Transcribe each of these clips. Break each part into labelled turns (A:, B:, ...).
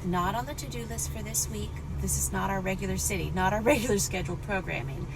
A: not on the to-do list for this week. This is not our regular city, not our regular scheduled programming.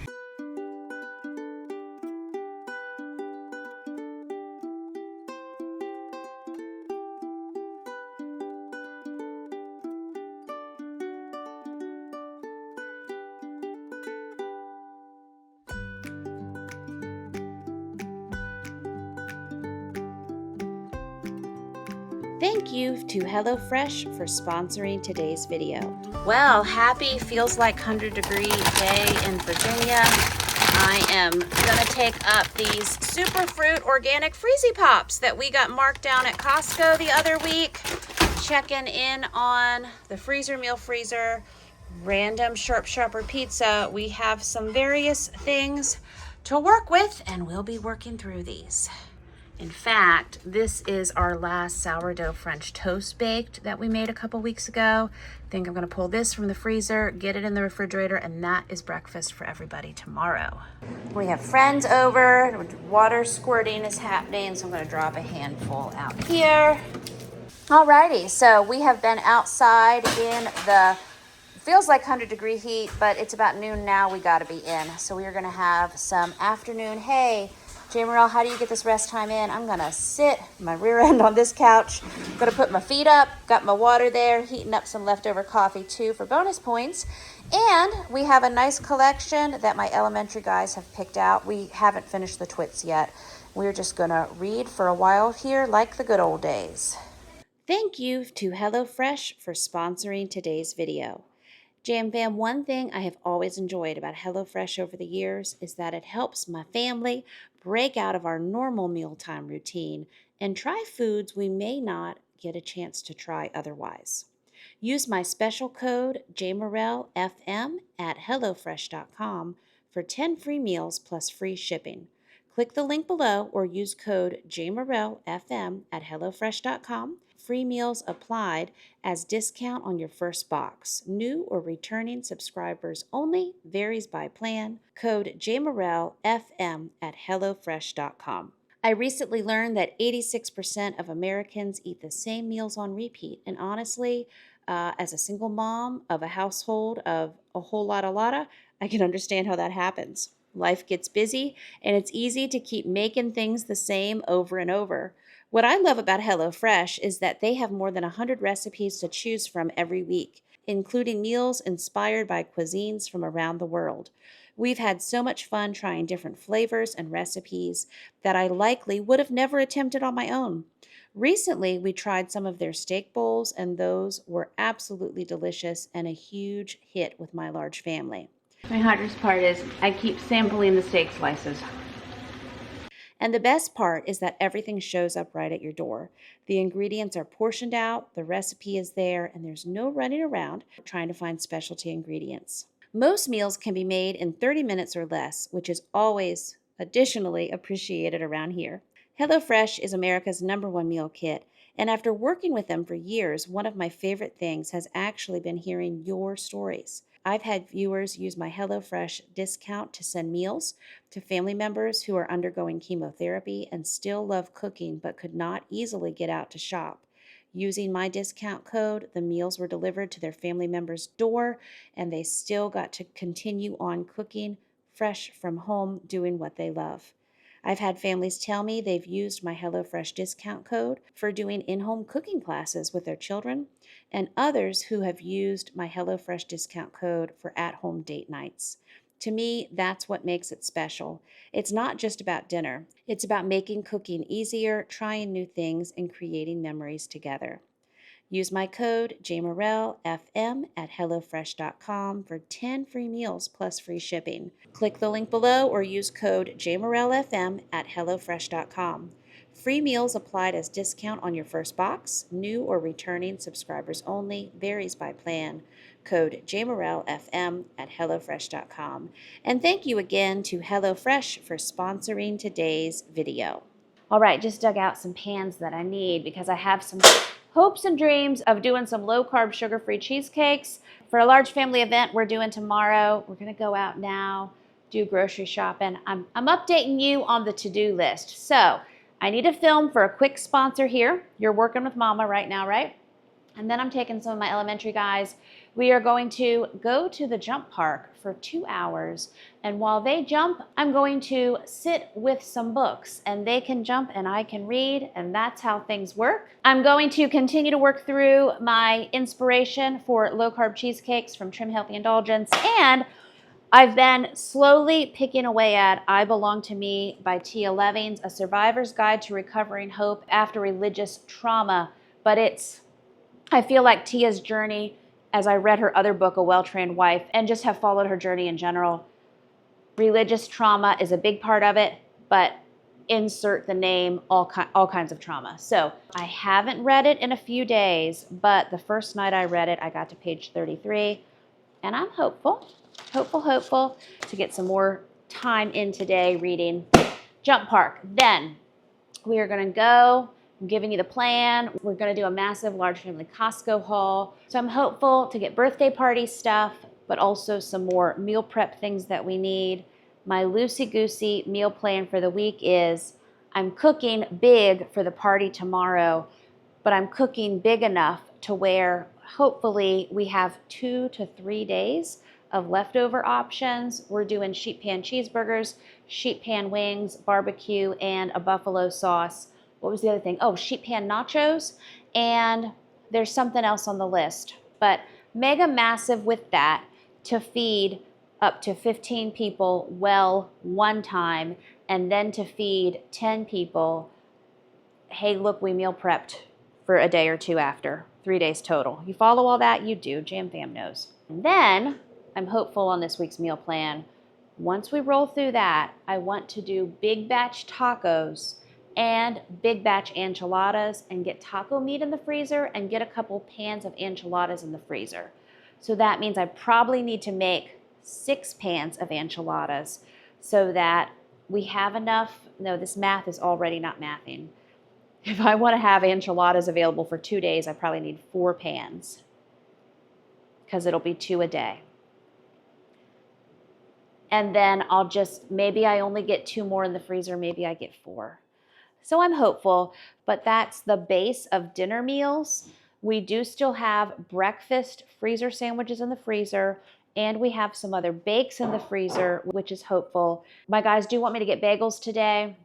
A: Thank you to HelloFresh for sponsoring today's video. Well, happy feels like 100-degree day in Virginia. I am gonna take up these Superfruit organic Freezy Pops that we got marked down at Costco the other week. Checking in on the freezer, meal freezer, random Sharper pizza. We have some various things to work with and we'll be working through these. In fact, this is our last sourdough French toast baked that we made a couple weeks ago. I think I'm gonna pull this from the freezer, get it in the refrigerator, and that is breakfast for everybody tomorrow. We have friends over, water squirting is happening, so I'm gonna drop a handful out here. Alrighty, so we have been outside in the, feels like 100-degree heat, but it's about noon now, we gotta be in. So we are gonna have some afternoon, hey, Jamerrill, how do you get this rest time in? I'm gonna sit my rear end on this couch. I'm gonna put my feet up, got my water there, heating up some leftover coffee too for bonus points. And we have a nice collection that my elementary guys have picked out. We haven't finished the twits yet. We're just gonna read for a while here like the good old days. Thank you to HelloFresh for sponsoring today's video. Jam Fam, one thing I have always enjoyed about HelloFresh over the years is that it helps my family break out of our normal mealtime routine and try foods we may not get a chance to try otherwise. Use my special code JamerrillFM at HelloFresh.com for 10 free meals plus free shipping. Click the link below or use code JamerrillFM at HelloFresh.com. Free meals applied as discount on your first box. New or returning subscribers only. Varies by plan. Code JamerrillFM at HelloFresh.com. I recently learned that 86% of Americans eat the same meals on repeat. And honestly, as a single mom of a household of a whole lot of, I can understand how that happens. Life gets busy, and it's easy to keep making things the same over and over. What I love about HelloFresh is that they have more than 100 recipes to choose from every week, including meals inspired by cuisines from around the world. We've had so much fun trying different flavors and recipes that I likely would have never attempted on my own. Recently, we tried some of their steak bowls, and those were absolutely delicious and a huge hit with my large family. My hardest part is I keep sampling the steak slices. And the best part is that everything shows up right at your door. The ingredients are portioned out, the recipe is there, and there's no running around trying to find specialty ingredients. Most meals can be made in 30 minutes or less, which is always additionally appreciated around here. HelloFresh is America's #1 meal kit, and after working with them for years, one of my favorite things has actually been hearing your stories. I've had viewers use my HelloFresh discount to send meals to family members who are undergoing chemotherapy and still love cooking but could not easily get out to shop. Using my discount code, the meals were delivered to their family member's door and they still got to continue on cooking fresh from home, doing what they love. I've had families tell me they've used my HelloFresh discount code for doing in-home cooking classes with their children, and others who have used my HelloFresh discount code for at-home date nights. To me, that's what makes it special. It's not just about dinner. It's about making cooking easier, trying new things, and creating memories together. Use my code JamerrillFM at HelloFresh.com for 10 free meals plus free shipping. Click the link below or use code JamerrillFM at HelloFresh.com. Free meals applied as discount on your first box. New or returning subscribers only. Varies by plan. Code JamerrillFM at HelloFresh.com. And thank you again to HelloFresh for sponsoring today's video. All right, just dug out some pans that I need because I have some hopes and dreams of doing some low-carb, sugar-free cheesecakes for a large family event we're doing tomorrow. We're gonna go out now, do grocery shopping. I'm updating you on the to-do list. So I need a film for a quick sponsor here. You're working with Mama right now, right? And then I'm taking some of my elementary guys. We are going to go to the jump park for 2 hours. And while they jump, I'm going to sit with some books and they can jump and I can read, and that's how things work. I'm going to continue to work through my inspiration for low-carb cheesecakes from Trim Healthy Indulgence, and I've been slowly picking away at I Belong to Me by Tia Levings, A Survivor's Guide to Recovering Hope After Religious Trauma. But I feel like Tia's journey, as I read her other book, A Well-Trained Wife, and just have followed her journey in general, religious trauma is a big part of it, but insert the name, all kinds of trauma. So I haven't read it in a few days, but the first night I read it, I got to page 33, and I'm hopeful to get some more time in today reading Jump Park. Then we are going to go. I'm giving you the plan. We're going to do a massive large family Costco haul. So I'm hopeful to get birthday party stuff, but also some more meal prep things that we need. My loosey-goosey meal plan for the week is I'm cooking big for the party tomorrow, but I'm cooking big enough to where hopefully we have 2 to 3 days of leftover options. We're doing sheet pan cheeseburgers, sheet pan wings, barbecue, and a buffalo sauce. What was the other thing? Oh, sheet pan nachos, and there's something else on the list. But mega massive with that to feed up to 15 people well one time, and then to feed 10 people, hey, look, we meal prepped for a day or two after, 3 days total. You follow all that? You do. Jam Fam knows. And then I'm hopeful on this week's meal plan. Once we roll through that, I want to do big batch tacos and big batch enchiladas and get taco meat in the freezer and get a couple pans of enchiladas in the freezer. So that means I probably need to make 6 pans of enchiladas so that we have enough. No, this math is already not mathing. If I want to have enchiladas available for 2 days, I probably need 4 pans because it'll be 2 a day. And then maybe I only get 2 more in the freezer, maybe I get 4. So I'm hopeful, but that's the base of dinner meals. We do still have breakfast freezer sandwiches in the freezer, and we have some other bakes in the freezer, which is hopeful. My guys do want me to get bagels today,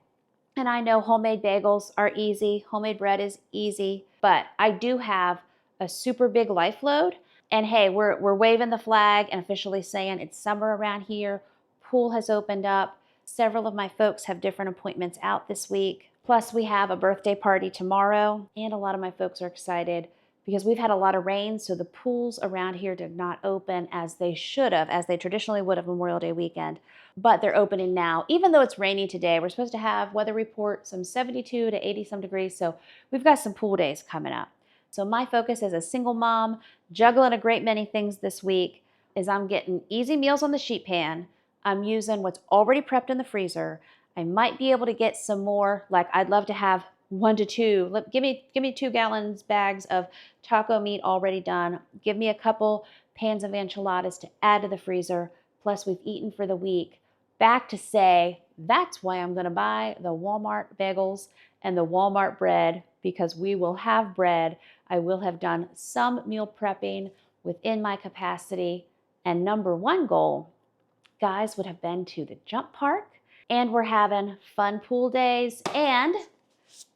A: and I know homemade bagels are easy. Homemade bread is easy, but I do have a super big life load. And hey, we're waving the flag and officially saying it's summer around here. Pool has opened up. Several of my folks have different appointments out this week. Plus we have a birthday party tomorrow, and a lot of my folks are excited because we've had a lot of rain, so the pools around here did not open as they should have, as they traditionally would have Memorial Day weekend, but they're opening now. Even though it's rainy today, we're supposed to have weather report some 72 to 80 some degrees, so we've got some pool days coming up. So my focus as a single mom, juggling a great many things this week, is I'm getting easy meals on the sheet pan. I'm using what's already prepped in the freezer. I might be able to get some more, like I'd love to have 1 to 2. Give me 2 gallons bags of taco meat already done. Give me a couple pans of enchiladas to add to the freezer. Plus we've eaten for the week. Back to say, that's why I'm gonna buy the Walmart bagels and the Walmart bread, because we will have bread. I will have done some meal prepping within my capacity. And number 1 goal, guys, would have been to the jump park, and we're having fun pool days, and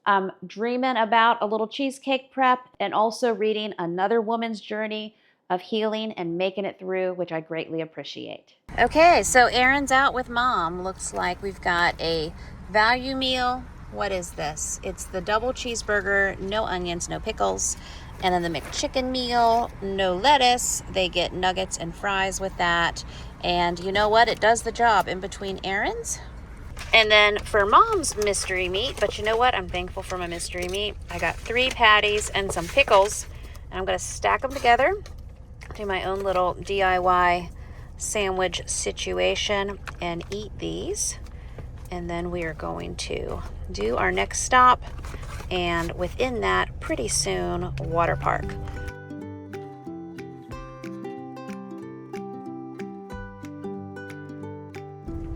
A: I'm dreaming about a little cheesecake prep, and also reading another woman's journey of healing and making it through, which I greatly appreciate. Okay, so Erin's out with mom. Looks like we've got a value meal. What is this? It's the double cheeseburger, no onions, no pickles. And then the McChicken meal, no lettuce. They get nuggets and fries with that. And you know what? It does the job in between errands. And then for mom's mystery meat, but you know what? I'm thankful for my mystery meat. I got 3 patties and some pickles, and I'm gonna stack them together, do my own little DIY sandwich situation, and eat these. And then we are going to do our next stop, and within that, pretty soon, water park.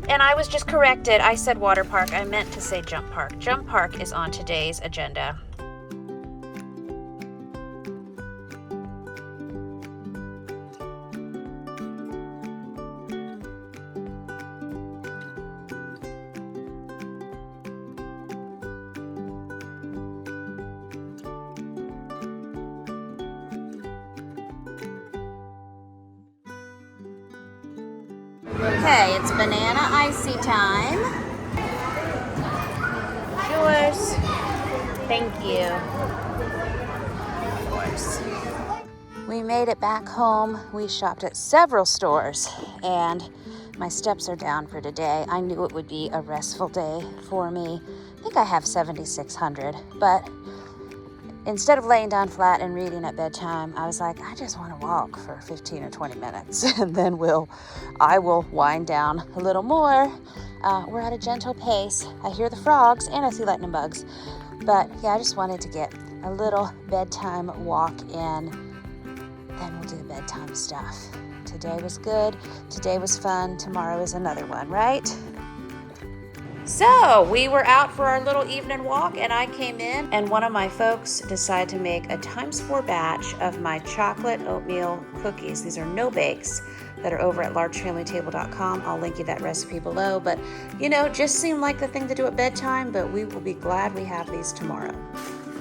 A: And I was just corrected. I said water park. I meant to say jump park. Jump park is on today's agenda. Okay, it's banana icy time. Yours. Thank you. Of course. We made it back home. We shopped at several stores and my steps are down for today. I knew it would be a restful day for me. I think I have 7,600, but instead of laying down flat and reading at bedtime, I was like, I just want to walk for 15 or 20 minutes and then I will wind down a little more. We're at a gentle pace. I hear the frogs and I see lightning bugs. But yeah, I just wanted to get a little bedtime walk in. Then we'll do the bedtime stuff. Today was good. Today was fun. Tomorrow is another one, right? So we were out for our little evening walk and I came in and one of my folks decided to make a ×4 batch of my chocolate oatmeal cookies. These are no bakes that are over at largefamilytable.com. I'll link you that recipe below, but you know, just seemed like the thing to do at bedtime, but we will be glad we have these tomorrow.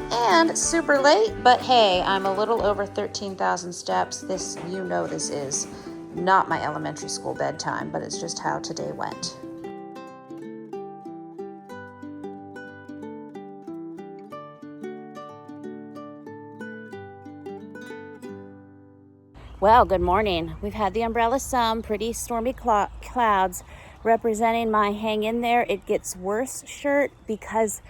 A: And super late, but hey, I'm a little over 13,000 steps. This, you know, this is not my elementary school bedtime, but it's just how today went. Well, good morning. We've had the umbrella some pretty stormy clouds representing my hang in there, it gets worse shirt because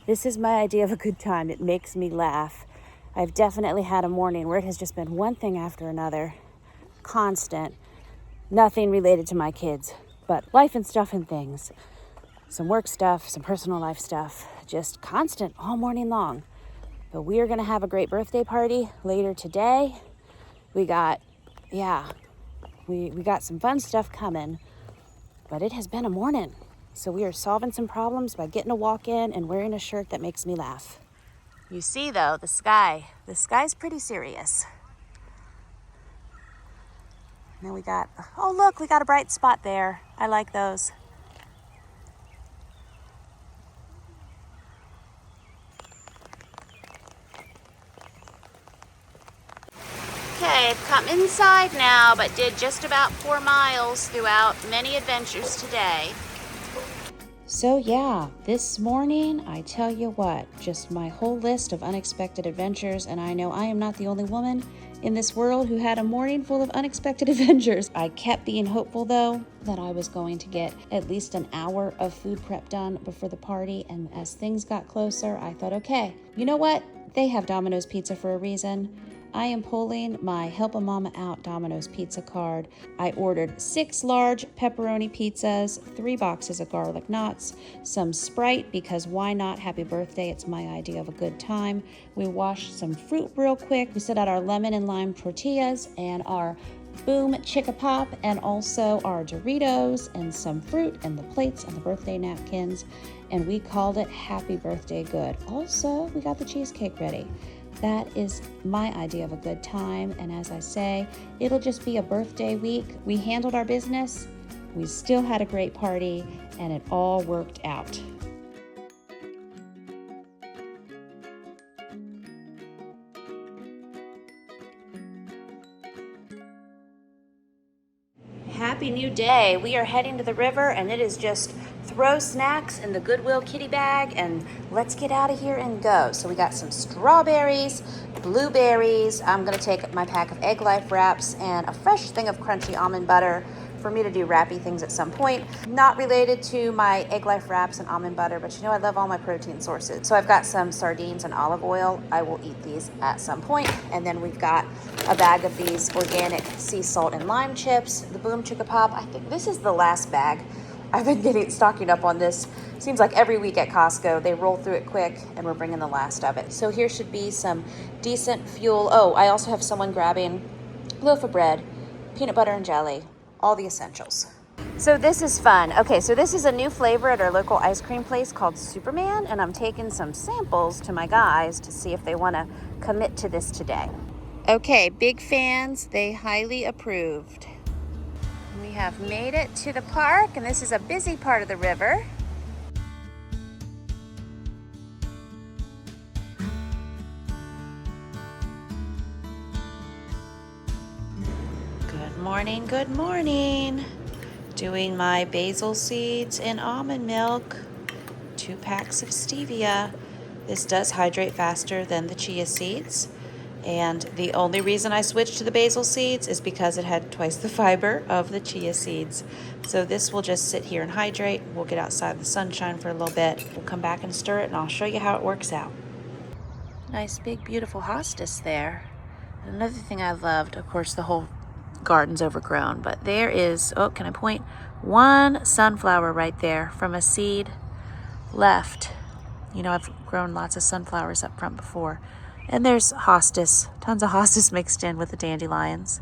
A: this is my idea of a good time. It makes me laugh. I've definitely had a morning where it has just been one thing after another, constant, nothing related to my kids, but life and stuff and things. Some work stuff, some personal life stuff, just constant all morning long. But we are gonna have a great birthday party later today. We got some fun stuff coming, but it has been a morning. So we are solving some problems by getting a walk in and wearing a shirt that makes me laugh. You see though, the sky's pretty serious. And then we got a bright spot there. I like those. Okay, I've come inside now, but did just about 4 miles throughout many adventures today. So yeah, this morning, I tell you what, just my whole list of unexpected adventures, and I know I am not the only woman in this world who had a morning full of unexpected adventures. I kept being hopeful though that I was going to get at least an hour of food prep done before the party, and as things got closer, I thought, okay, you know what? They have Domino's Pizza for a reason. I am pulling my Help a Mama Out Domino's Pizza card. I ordered 6 large pepperoni pizzas, 3 boxes of garlic knots, some Sprite because why not? Happy birthday, it's my idea of a good time. We washed some fruit real quick. We set out our lemon and lime tortillas and our Boom Chicka Pop and also our Doritos and some fruit and the plates and the birthday napkins. And we called it Happy Birthday Good. Also, we got the cheesecake ready. That is my idea of a good time, and as I say, it'll just be a birthday week. We handled our business, we still had a great party, and it all worked out. Happy new day. We are heading to the river, and it is just throw snacks in the Goodwill kitty bag and let's get out of here and go. So we got some strawberries, blueberries. I'm gonna take my pack of Egg Life wraps and a fresh thing of crunchy almond butter for me to do wrappy things at some point. Not related to my Egg Life wraps and almond butter, but you know I love all my protein sources. So I've got some sardines and olive oil. I will eat these at some point. And then we've got a bag of these organic sea salt and lime chips, the Boom Chicka Pop. I think this is the last bag. I've been stocking up on this. Seems like every week at Costco, they roll through it quick and we're bringing the last of it. So here should be some decent fuel. Oh, I also have someone grabbing a loaf of bread, peanut butter and jelly, all the essentials. So this is fun. Okay, so this is a new flavor at our local ice cream place called Superman, and I'm taking some samples to my guys to see if they want to commit to this today. Okay, big fans, they highly approved. We have made it to the park, and this is a busy part of the river. Good morning, good morning. Doing my basil seeds in almond milk. 2 packs of stevia. This does hydrate faster than the chia seeds. And the only reason I switched to the basil seeds is because it had twice the fiber of the chia seeds. So this will just sit here and hydrate. We'll get outside in the sunshine for a little bit. We'll come back and stir it, and I'll show you how it works out. Nice big beautiful hostas there. Another thing I loved, of course, the whole garden's overgrown, but there is, oh, can I point? 1 sunflower right there from a seed left. You know, I've grown lots of sunflowers up front before. And there's hostas, tons of hostas mixed in with the dandelions.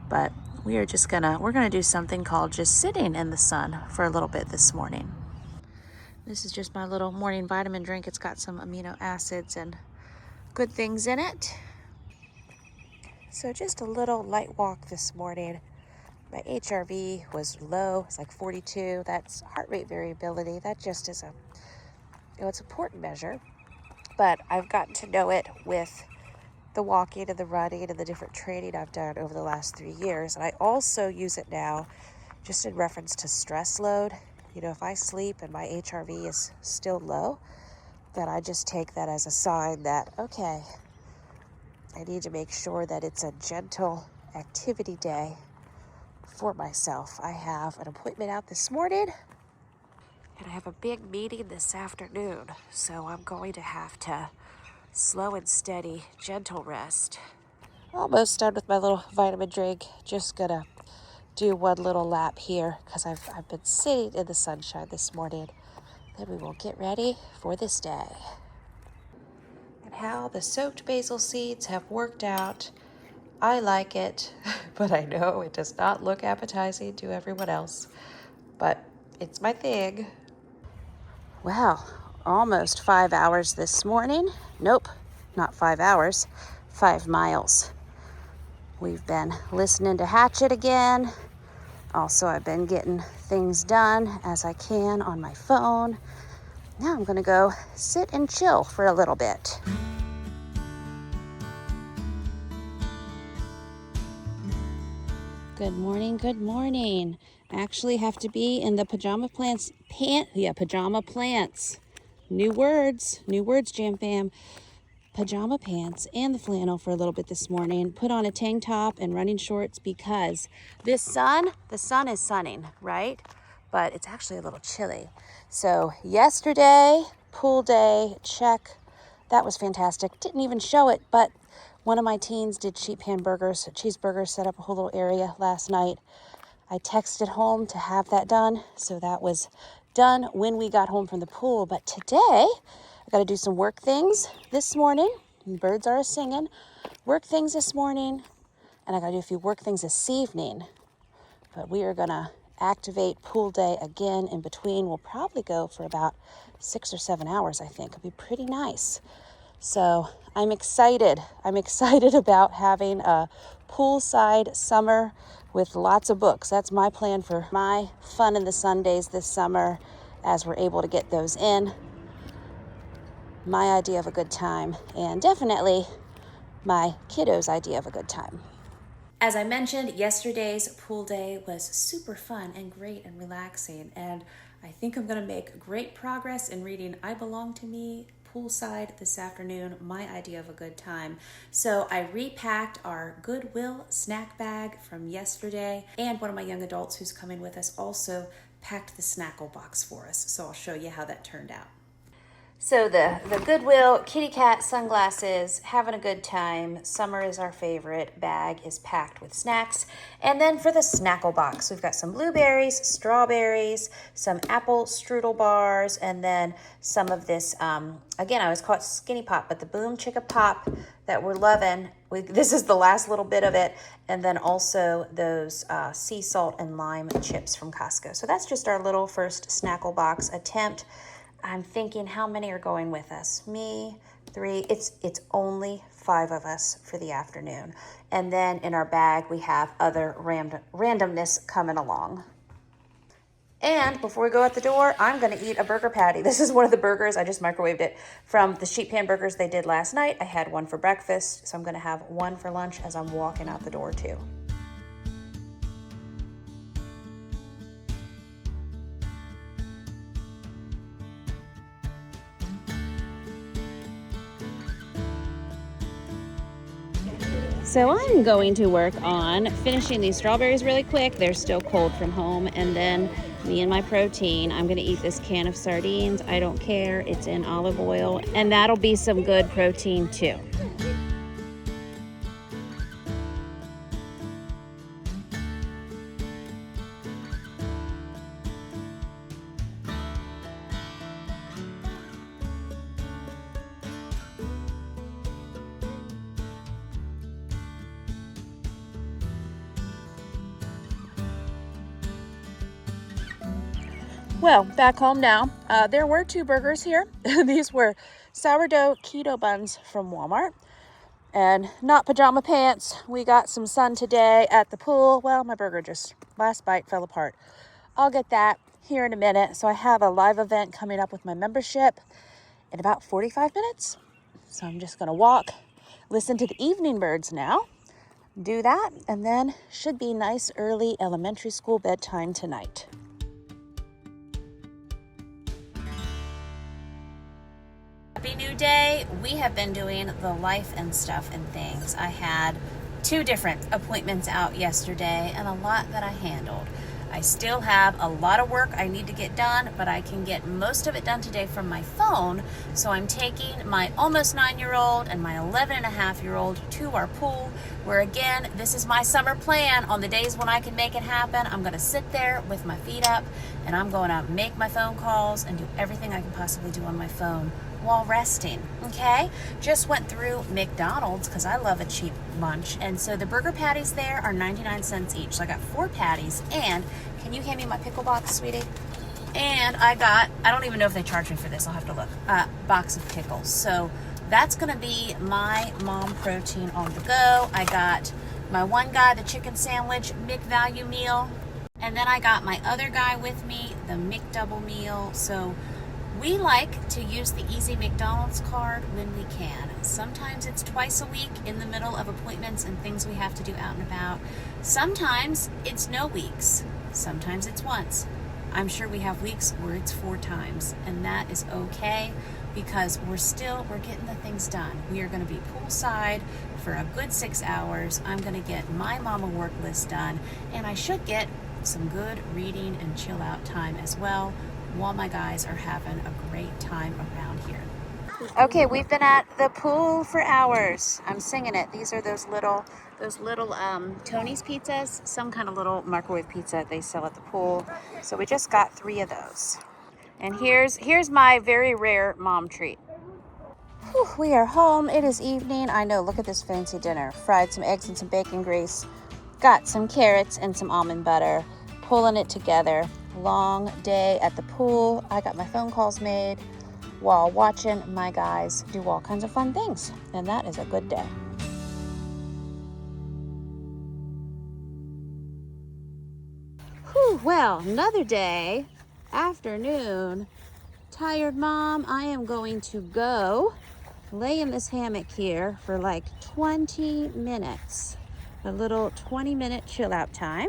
A: But we're gonna do something called just sitting in the sun for a little bit this morning. This is just my little morning vitamin drink. It's got some amino acids and good things in it. So just a little light walk this morning. My HRV was low, it's like 42. That's heart rate variability. That just is it's an important measure, but I've gotten to know it with the walking and the running and the different training I've done over the last 3 years. And I also use it now just in reference to stress load. You know, if I sleep and my HRV is still low, then I just take that as a sign that, okay, I need to make sure that it's a gentle activity day for myself. I have an appointment out this morning, and I have a big meeting this afternoon, so I'm going to have to slow and steady, gentle rest. Almost done with my little vitamin drink. Just gonna do one little lap here because I've been sitting in the sunshine this morning. Then we will get ready for this day. And how the soaked basil seeds have worked out. I like it, but I know it does not look appetizing to everyone else. But it's my thing. Well, almost 5 hours this morning. Nope, not 5 hours, 5 miles. We've been listening to Hatchet again. Also, I've been getting things done as I can on my phone. Now I'm gonna go sit and chill for a little bit. Good morning, good morning. I actually have to be in the pajama plants. New words, Jam Fam. Pajama pants and the flannel for a little bit this morning. Put on a tank top and running shorts because the sun is sunning, right? But it's actually a little chilly. So yesterday, pool day, check. That was fantastic. Didn't even show it, but one of my teens did cheeseburgers, set up a whole little area last night. I texted home to have that done, so that was done when we got home from the pool. But today, I got to do some work things this morning. Birds are singing. Work things this morning, and I got to do a few work things this evening. But we are going to activate pool day again in between. We'll probably go for about 6 or 7 hours, I think. It'll be pretty nice. So I'm excited. I'm excited about having a poolside summer with lots of books. That's my plan for my fun in the Sundays this summer as we're able to get those in. My idea of a good time, and definitely my kiddos' idea of a good time. As I mentioned, yesterday's pool day was super fun and great and relaxing, and I think I'm going to make great progress in reading I Belong to Me poolside this afternoon, my idea of a good time. So I repacked our Goodwill snack bag from yesterday, and one of my young adults who's coming with us also packed the snackle box for us. So I'll show you how that turned out. So the Goodwill kitty cat sunglasses, having a good time. Summer is our favorite. Bag is packed with snacks. And then for the snackle box, we've got some blueberries, strawberries, some apple strudel bars, and then some of this, again, I always call it Skinny Pop, but the Boom Chicka Pop that we're loving. This is the last little bit of it. And then also those sea salt and lime chips from Costco. So that's just our little first snackle box attempt. I'm thinking, how many are going with us? Me, 3. It's only 5 of us for the afternoon. And then in our bag, we have other randomness coming along. And before we go out the door, I'm going to eat a burger patty. This is one of the burgers. I just microwaved it from the sheet pan burgers they did last night. I had one for breakfast, so I'm going to have one for lunch as I'm walking out the door too. So I'm going to work on finishing these strawberries really quick. They're still cold from home. And then me and my protein, I'm gonna eat this can of sardines. I don't care, it's in olive oil. And that'll be some good protein too. Well, back home now. There were 2 burgers here. These were sourdough keto buns from Walmart. And not pajama pants. We got some sun today at the pool. Well, my burger just, last bite fell apart. I'll get that here in a minute. So I have a live event coming up with my membership in about 45 minutes. So I'm just gonna walk, listen to the evening birds now, do that, and then should be nice early elementary school bedtime tonight. Happy new day. We have been doing the life and stuff and things. I had 2 different appointments out yesterday and a lot that I handled. I still have a lot of work I need to get done, but I can get most of it done today from my phone. So I'm taking my almost 9-year-old and my 11-and-a-half-year-old to our pool, where again, this is my summer plan. On the days when I can make it happen, I'm gonna sit there with my feet up and I'm gonna make my phone calls and do everything I can possibly do on my phone while resting, okay? Just went through McDonald's because I love a cheap lunch. And so the burger patties there are 99 cents each. So I got 4 patties, and can you hand me my pickle box, sweetie? And I got, I don't even know if they charge me for this, I'll have to look, box of pickles. So that's gonna be my mom protein on the go. I got my one guy, the chicken sandwich, McValue meal. And then I got my other guy with me, the McDouble meal. So we like to use the Easy McDonald's card when we can. Sometimes it's twice a week in the middle of appointments and things we have to do out and about. Sometimes it's no weeks. Sometimes it's once. I'm sure we have weeks where it's 4 times, and that is okay because we're getting the things done. We are going to be poolside for a good 6 hours. I'm going to get my mama work list done, and I should get some good reading and chill out time as well, while my guys are having a great time around here. Okay, we've been at the pool for hours. I'm singing it. These are those little Tony's pizzas, some kind of little microwave pizza they sell at the pool. So we just got 3 of those. And here's my very rare mom treat. Whew, we are home. It is evening. I know, look at this fancy dinner. Fried some eggs and some bacon grease. Got some carrots and some almond butter. Pulling it together. Long day at the pool. I got my phone calls made while watching my guys do all kinds of fun things, and that is a good day. Whew, well, another day, afternoon, tired mom. I am going to go lay in this hammock here for like 20 minutes, a little 20-minute chill out time.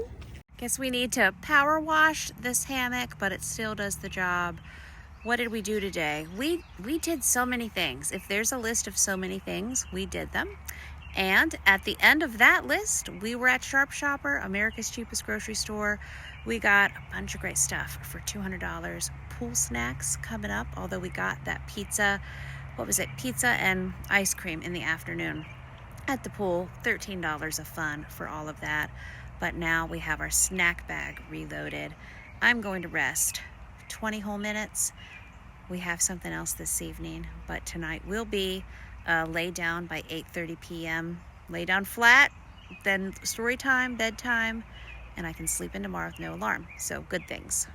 A: Guess we need to power wash this hammock, but it still does the job. What did we do today? We did so many things. If there's a list of so many things, we did them. And at the end of that list, we were at Sharp Shopper, America's cheapest grocery store. We got a bunch of great stuff for $200. Pool snacks coming up, although we got that pizza, what was it? Pizza and ice cream in the afternoon at the pool. $13 of fun for all of that. But now we have our snack bag reloaded. I'm going to rest 20 whole minutes. We have something else this evening, but tonight will be lay down by 8:30 p.m. Lay down flat, then story time, bedtime, and I can sleep in tomorrow with no alarm. So good things.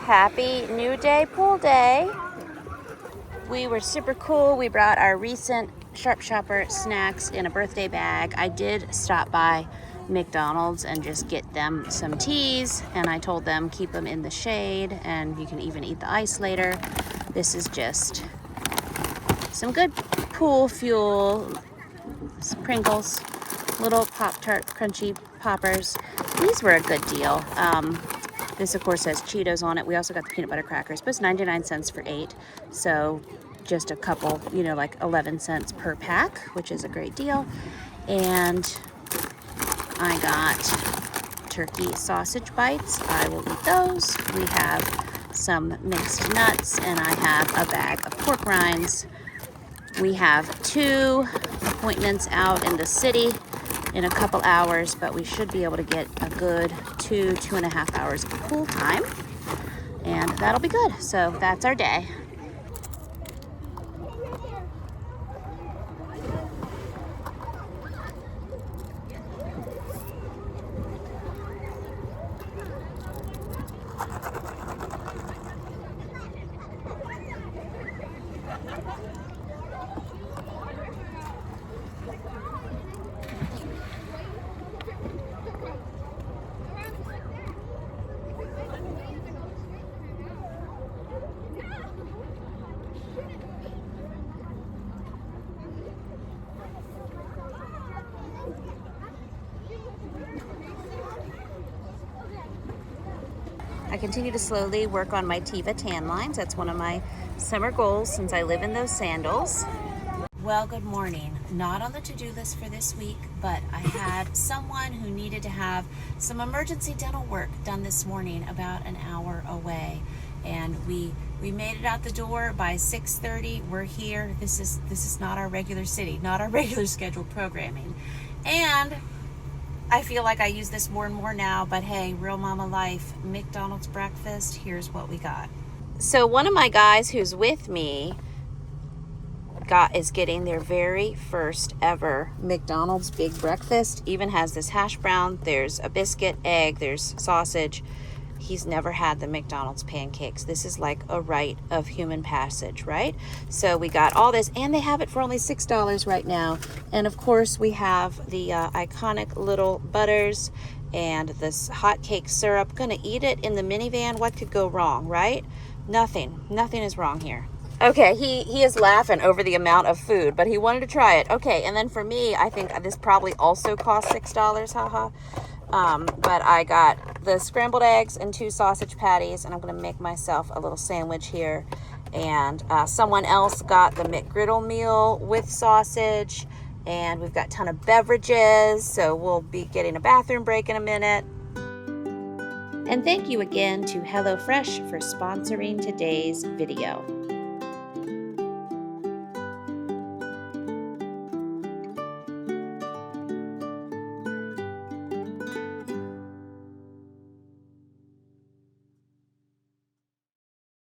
A: Happy new day, pool day. We were super cool. We brought our recent Sharp Shopper snacks in a birthday bag. I did stop by McDonald's and just get them some teas, and I told them keep them in the shade and you can even eat the ice later. This is just some good pool fuel, some Pringles, little Pop-Tart crunchy poppers. These were a good deal. This of course has Cheetos on it. We also got the peanut butter crackers, but it's 99 cents for 8. So just a couple, like 11 cents per pack, which is a great deal. And I got turkey sausage bites. I will eat those. We have some mixed nuts, and I have a bag of pork rinds. We have 2 appointments out in the city in a couple hours, but we should be able to get a good 2.5 hours of pool time, and that'll be good. So that's our day. I continue to slowly work on my Tiva tan lines. That's one of my summer goals since I live in those sandals. Well, good morning. Not on the to-do list for this week, but I had someone who needed to have some emergency dental work done this morning about an hour away. And we made it out the door by 6:30. We're here. This is not our regular city, not our regular scheduled programming. And I feel like I use this more and more now, but hey, real mama life, McDonald's breakfast, here's what we got. So one of my guys who's with me is getting their very first ever McDonald's big breakfast. Even has this hash brown, there's a biscuit, egg, there's sausage. He's never had the McDonald's pancakes. This is like a rite of human passage, right? So we got all this, and they have it for only $6 right now. And of course we have the iconic little butters and this hot cake syrup. Gonna eat it in the minivan. What could go wrong, right? Nothing is wrong here. Okay, he is laughing over the amount of food, but he wanted to try it. Okay, and then for me, I think this probably also cost $6, haha. But I got the scrambled eggs and 2 sausage patties, and I'm going to make myself a little sandwich here. And someone else got the McGriddle meal with sausage, and we've got a ton of beverages, so we'll be getting a bathroom break in a minute. And thank you again to HelloFresh for sponsoring today's video.